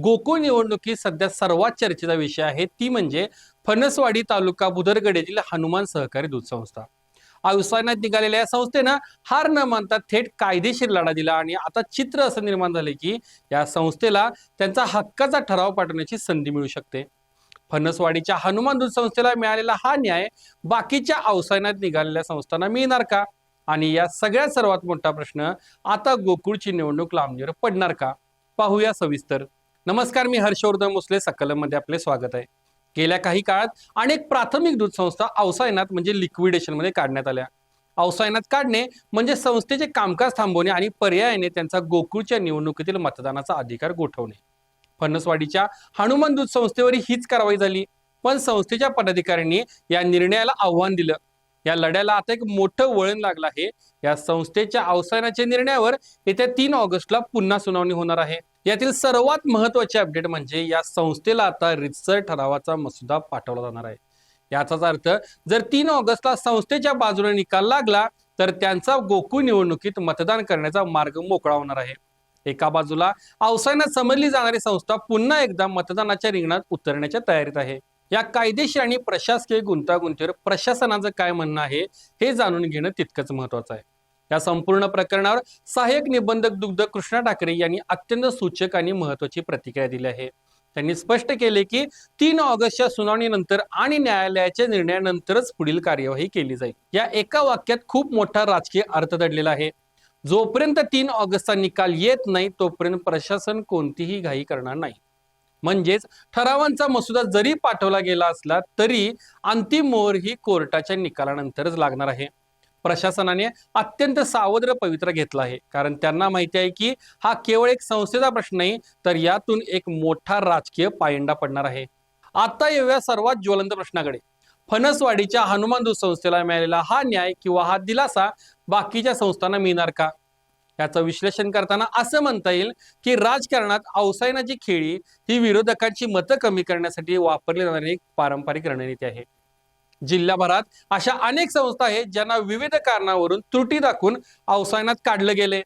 गोकुळ निवडणुकीत सध्या सर्वात चर्चेचा विषय आहे ती म्हणजे फणसवाडी तालुका बुदरगड येथील हनुमान सहकारी दूध संस्था. अवसानात निघालेल्या या संस्थेनं हार न मानता थेट कायदेशीर लढा दिला आणि आता चित्र असं निर्माण झाले की या संस्थेला त्यांचा हक्काचा ठराव पाठवण्याची संधी मिळू शकते. फणसवाडीच्या हनुमान दूध संस्थेला मिळालेला हा न्याय बाकीच्या अवसानात निघालेल्या संस्थांना मिळणार का? आणि या सगळ्यात सर्वात मोठा प्रश्न, आता गोकुळची निवडणूक लांबणीवर पडणार का? पाहूया सविस्तर. नमस्कार, मी हर्षवर्धन मुसले, सकलममध्ये आपले स्वागत आहे. गेल्या काही काळात अनेक प्राथमिक दूध संस्था अवसायनात म्हणजे लिक्विडेशन मध्ये काढण्यात आल्या. अवसायनात काढणे म्हणजे संस्थेचे कामकाज थांबवणे आणि पर्यायाने त्यांचा गोकुळच्या निवडणुकीतील मतदानाचा अधिकार गोठवणे. फणसवाडीच्या हनुमान दूध संस्थेवर हीच कारवाई झाली, पण संस्थेच्या पदाधिकाऱ्यांनी या निर्णयाला आव्हान दिलं. या लढ्याला आता एक मोठं वळण लागलं आहे. या संस्थेच्या अवसानाच्या निर्णयावर येत्या 3 ऑगस्टला पुन्हा सुनावणी होणार आहे. यातील सर्वात महत्त्वाचे अपडेट म्हणजे या संस्थेला आता रितसर ठरावाचा मसुदा पाठवला जाणार आहे. याचाच अर्थ, जर 3 ऑगस्टला संस्थेच्या बाजूने निकाल लागला तर त्यांचा गोकुळ निवडणुकीत मतदान करण्याचा मार्ग मोकळा होणार आहे. एका बाजूला अवसानात समजली जाणारी संस्था पुन्हा एकदा मतदानाच्या रिंगणात उतरण्याच्या तयारीत आहे. या कायदेशीर आणि प्रशासकीय गुंतागुंतीवर प्रशासनाचं काय म्हणणं आहे हे जाणून घेणं तितकंच महत्त्वाचं आहे. या संपूर्ण प्रकरणावर सहाय्यक निबंधक दुग्ध कृष्णा ठाकरे यांनी अत्यंत सूचक आणि महत्त्वाची प्रतिक्रिया दिली आहे. त्यांनी स्पष्ट केले की 3 ऑगस्टच्या सुनावणीनंतर आणि न्यायालयाच्या निर्णयानंतरच पुढील कार्यवाही केली जाईल. या एका वाक्यात खूप मोठा राजकीय अर्थ दडलेला आहे. जोपर्यंत 3 ऑगस्टचा निकाल येत नाही तोपर्यंत प्रशासन कोणतीही घाई करणार नाही. म्हणजेच ठरावांचा मसुदा जरी पाठवला गेला असला तरी अंतिम मोहर ही कोर्टाच्या निकालानंतरच लागणार आहे. प्रशासनाने अत्यंत सावध पवित्रा घेतला आहे, कारण त्यांना माहिती आहे की हा केवळ एक संस्थेचा प्रश्न नाही, तर यातून एक मोठा राजकीय पायंडा पडणार आहे. आता येऊया सर्वात ज्वलंत प्रश्नाकडे. फणसवाडीच्या हनुमान दूध संस्थेला मिळालेला हा न्याय किंवा हा दिलासा बाकीच्या संस्थांना मिळणार का? याचं विश्लेषण करताना असं म्हणता येईल की राजकारणात अवसायनाची खेळी ही विरोधकांची मतं कमी करण्यासाठी वापरली जाणारी एक पारंपरिक रणनीती आहे. जिल्हाभरात अशा अनेक संस्था आहेत ज्यांना विविध कारणावरून त्रुटी दाखवून अवसायनात काढलं गेले.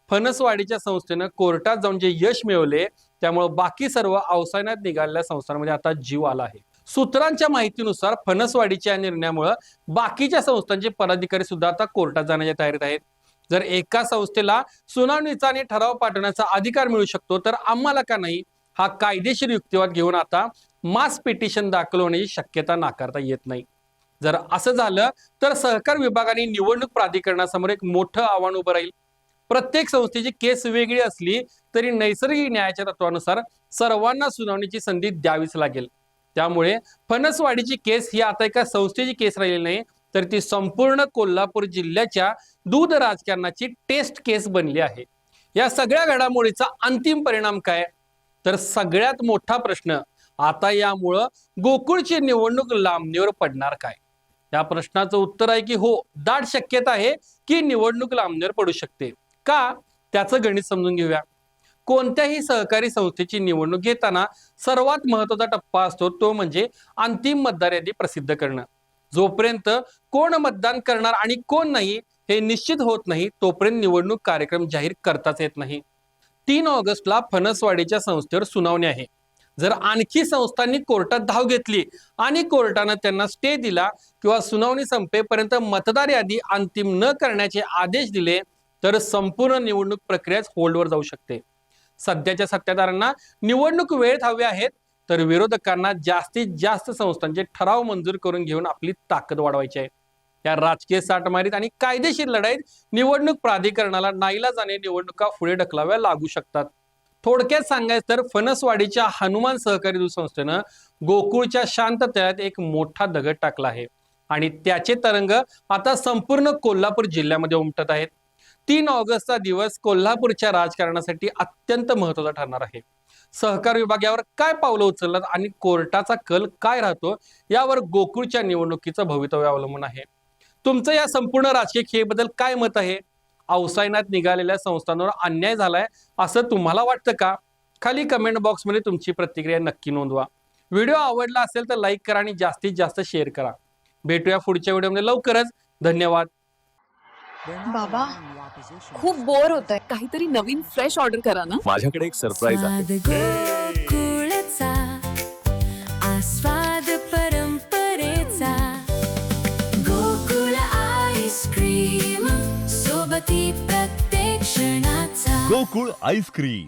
फणसवाडीच्या संस्थेनं कोर्टात जाऊन जे यश मिळवले त्यामुळे बाकी सर्व अवसायनात निघालेल्या संस्थांमध्ये आता जीव आला आहे. सूत्रांच्या माहितीनुसार फणसवाडीच्या निर्णयामुळे बाकीच्या संस्थांचे पदाधिकारी सुद्धा आता कोर्टात जाण्याच्या तयारीत आहेत. जर एका संस्थेला सुनावणीचा आणि ठराव पाठवण्याचा अधिकार मिळू शकतो तर आम्हाला का नाही, हा कायदेशीर युक्तिवाद घेऊन आता मास पिटिशन दाखल होण्याची शक्यता नाकारता येत नाही. जर असं झालं तर सहकार विभाग आणि निवडणूक प्राधिकरणासमोर एक मोठं आव्हान उभं राहील. प्रत्येक संस्थेची केस वेगळी असली तरी नैसर्गिक न्यायाच्या तत्वानुसार सर्वांना सुनावणीची संधी द्यावीच लागेल. त्यामुळे फणसवाडीची केस ही आता एका संस्थेची केस राहिली नाही, तर ती संपूर्ण कोल्हापूर जिल्ह्याच्या दूध राजकारणाची टेस्ट केस बनली आहे. या सगळ्या घडामोडीचा अंतिम परिणाम काय? तर सगळ्यात मोठा प्रश्न, आता यामुळं गोकुळची निवडणूक लांबणीवर पडणार काय? या प्रश्नाचं उत्तर आहे की हो, दाट शक्यता आहे की निवडणूक लांबणीवर पडू शकते. का? त्याचं गणित समजून घेऊया. कोणत्याही सहकारी संस्थेची निवडणूक घेताना सर्वात महत्त्वाचा टप्पा असतो तो म्हणजे अंतिम मतदार यादी प्रसिद्ध करणं. जोपर्यंत कोण मतदान करणार आणि कोण नाही हे निश्चित होत नाही तोपर्यंत निवडणूक कार्यक्रम जाहीर करताच येत नाही. 3 ऑगस्टला फणसवाडीच्या संस्थेवर सुनावणी आहे. जर आणखी संस्थांनी कोर्टात धाव घेतली आणि कोर्टानं त्यांना स्टे दिला किंवा सुनावणी संपेपर्यंत मतदार यादी अंतिम न करण्याचे आदेश दिले तर संपूर्ण निवडणूक प्रक्रियाच होल्डवर जाऊ शकते. सध्याच्या सत्ताधाऱ्यांना निवडणूक वेळेत हवे आहेत, तर विरोधकांना जास्तीत जास्त संस्थांचे ठराव मंजूर करून घेऊन आपली ताकद वाढवायची आहे. या राजकीय साठमारीत आणि कायदेशीर लढाईत निवडणूक प्राधिकरणाला नाईलाजाने निवडणुका पुढे ढकलाव्या लागू शकतात. थोडक्यात सांगायचं तर फणसवाडीच्या हनुमान सहकारी दूध संस्थेनं गोकुळच्या शांततेत एक मोठा दगड टाकला आहे आणि त्याचे तरंग आता संपूर्ण कोल्हापूर जिल्ह्यामध्ये उमटत आहेत. 3 ऑगस्टचा दिवस कोल्हापूरच्या राजकारणासाठी अत्यंत महत्त्वाचा ठरणार आहे. सहकार विभाग यावर काय पावलं उचलतात आणि कोर्टाचा कल काय राहतो यावर गोकुळच्या निवडणुकीचं भवितव्य अवलंबून आहे. तुमचं या संपूर्ण राजकीय खेळबद्दल काय मत आहे? अवसायनात निघालेल्या संस्थांवर अन्याय झालाय असं तुम्हाला वाटतं का? खाली कमेंट बॉक्समध्ये तुमची प्रतिक्रिया नक्की नोंदवा. व्हिडिओ आवडला असेल तर लाईक करा आणि जास्तीत जास्त शेअर करा. भेटूया पुढच्या व्हिडिओमध्ये लवकरच. धन्यवाद. बाबा, खूप बोर होतंय. काहीतरी नवीन फ्रेश ऑर्डर करा ना. माझ्याकडे एक सरप्राईज आहे. स्वाद परंपरेचा गोकुळ आईस्क्रीम सोबती प्रत्येक क्षणाचा गोकुळ आईस्क्रीम.